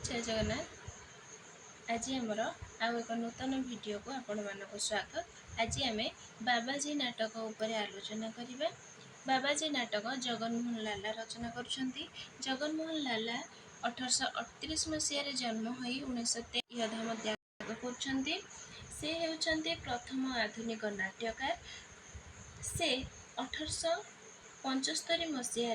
जय जगन्नाथ। आज आमर आउ एक नूतन वीडियो को आपण मानक स्वागत। आज आम बाबाजी नाटक उपर आलोचना करिबा। बाबाजी नाटक जगनमोहन लाला रचना करुछंती। जगनमोहन लाला 1838 मसीह जन्म होई 1923 अधम त्याग करुछंती। से हेउछंती प्रथम आधुनिक नाट्यकार। से 1875 मसीह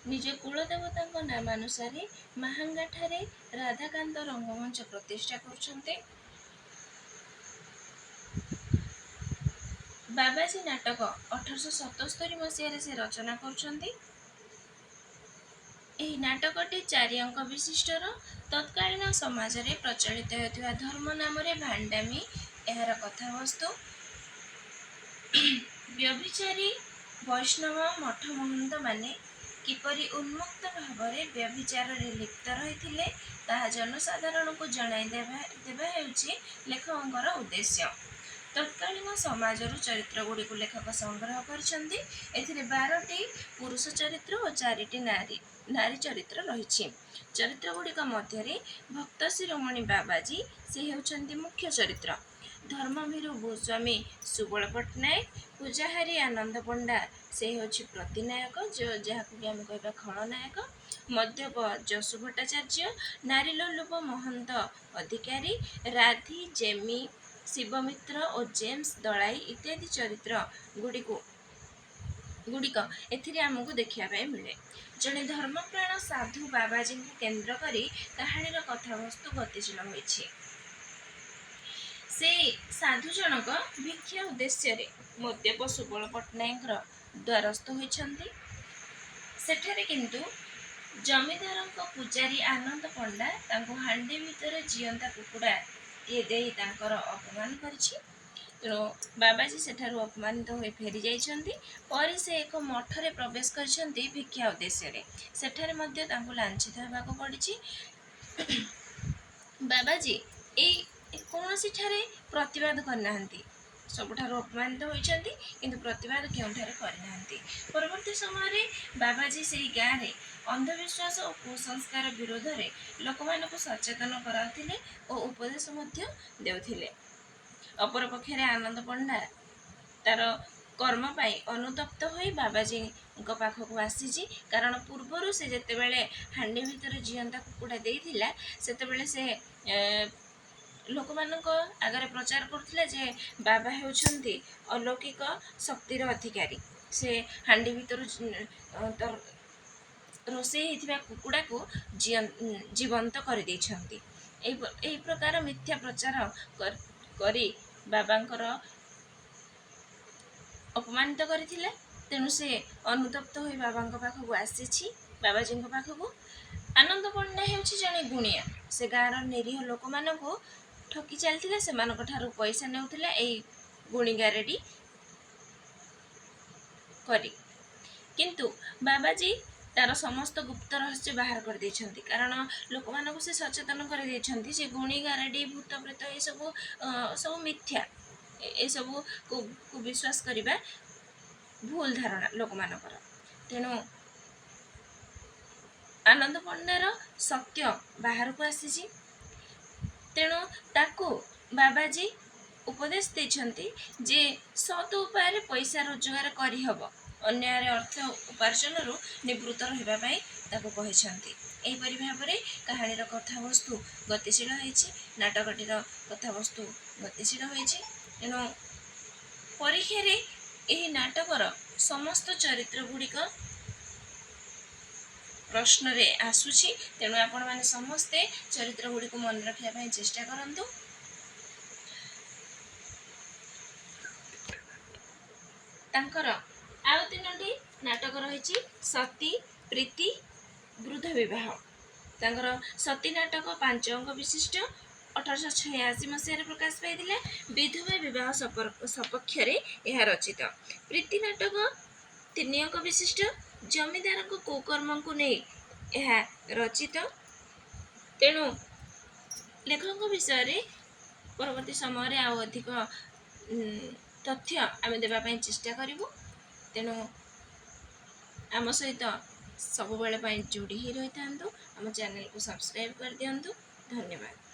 निज कुलदेवता नामानुसार महांगा ठारे राधाकांत रंगमंच प्रतिष्ठा करुछंती। बाबाजी नाटक 1877 मसीह से रचना करुछंती। एही नाटकटी 4 अंक विशिष्टर। तत्कालीन समाज रे प्रचलित होता धर्म नाम रे भांडामी एहार कथावस्तु। व्यभिचारी वैष्णव मठ महंत माने किपरि उन्मुक्त भावरे व्यभिचार रे लिप्त रहिथिले ताहा जनसाधारण को जणाई देबा हेउछि लेखकଙ୍କର उद्देश्य। तत्कालीन समाजर चरित्र गुडी को लेखक संग्रह करछंती। एथिरे 12टी पुरुष चरित्र और 4टी नारी चरित्र रहिछि। चरित्र गुडी का मध्य रे भक्त शिरोमणि बाबाजी से हेउछंती मुख्य चरित्र। धर्मवीर गोस्वामी सुबल पट्टनायक, पूजाहारी आनंद पंडा से होछि प्रतिनायक जहाकु भी आम कहबा खलनायक, मध्यप जसु भट्टाचार्य, नारीलोलुप महंत अधिकारी, राधी जेमी शिवमित्र और जेम्स दलाई इत्यादि चरित्र गुड़िक एथिरे आमको देखिया पाए मिले। जड़े धर्मप्राण साधु बाबाजी को केंद्र करी कहानीर कथावस्तु गतिशील होइछि। से साधु जनक भिक्षा उद्देश्य रे मध्यप सुबल पट्टनायक द्वारस्थ होइछंती। सेठारे किंतु जमीदारंक पुजारी आनंद पंडा तांको हांडी भितर जियंता कुकुड़ा ये देई तांकर अपमान करिछि। तेणु बाबाजी सेठारु अपमानित होई फेरी जाइछंती। पर से एक मठरे प्रवेश करिछंती भिक्षा उद्देश्य रे। सेठारे मध्य तांको लांछित हेबाको पड़िछि। बाबाजी एई कौनसी ठारे प्रतिवाद करनाहंती। सबुठारु अपमानित होइछंती किंतु प्रतिवाद केउठारे करनाहंती। परवर्ती समय रे बाबाजी सेई गाँ रे अंधविश्वास और कुसंस्कार विरोध रे लोकमानकु सचेतन कराउथिले और उपदेश मध्य देउथिले। अपर पक्षरे आनंद पंडा तार कर्म पाई अनुतप्त होई बाबाजी को पाखक आसीछि। कारण पूर्वरु से जेते बेले हांडी भितर जियंता कुकुड़ा देइथिला सेते बेले से लोकमानक आगरे प्रचार करथिले जे बाबा हेउछंती अलौकिक शक्तिर अधिकारी। से हांडी भितर रोषेई हेथिबा कुकुड़ा को जीवंत कर दैछंती। एई प्रकार मिथ्या प्रचार करी बाबांकर अपमानित करथिले। तेणु से अनुतप्त होई बाबांक पाखक आसीछि। बाबाजी पाखक आनंद पंडा हेउछि जने गुणिया। से गाँर निरीह लोक मानकु ठकी चलथिले, सेमानक ठारु पैसा नेउथिले एई गुणिगारेडी करी। किंतु बाबाजी तार समस्त गुप्त रहस्य बाहर कर दैछंती। कारण लोक मानकु से सचेतन कर दैछंती जे गुणिगारेडी भूत प्रेत ए सब मिथ्या। ए सब को विश्वास करिबा भूल धारणा लोक मानकर। तेणु आनंद पंडार सत्य बाहर को आसीछि। तेणु ताकू बाबाजी उपदेश देछंती जे सत उपाय पैसा रोजगार करी हबो, अन्याय अर्थ उपार्जन रु निवृत्त रहबा पई ताकू कहिसंती। एही परि भाबरे कहानीर कथावस्तु गतिशील होइछि। नाटकटीर कथावस्तु गतिशील होइछि। तेणु परीक्षा रे एही नाटकर समस्त चरित्र गुड़िक प्रश्न रे आसुछि। तेणु आपण माने समस्ते चरित्र गुड़ी को मन रखिया पई चेष्टा करंतु। तांकर आउ 3टी नाटक रहिछि सती, प्रीति, वृद्ध विवाह। तांकर सती नाटक 5 अंक विशिष्ट 1886 मसीह प्रकाश पाइथिले। विधवा विवाह सपक्ष रे यह रचित। प्रीति नाटक 3 अंक विशिष्ट जमीदार को कुकर्म को नहीं यह रचित। तेणु लेखक विषय रे परवर्ती समय रे आउ अधिक तथ्य आम देवाई चेष्टा करूँ। तेणु आम सहित सब बेले जोड़ी ही रही था। ଆମ ଚ୍ୟାନେଲକୁ ସବସ୍କ୍ରାଇବ୍ କରିଦିଅନ୍ତୁ। ଧନ୍ୟବାଦ।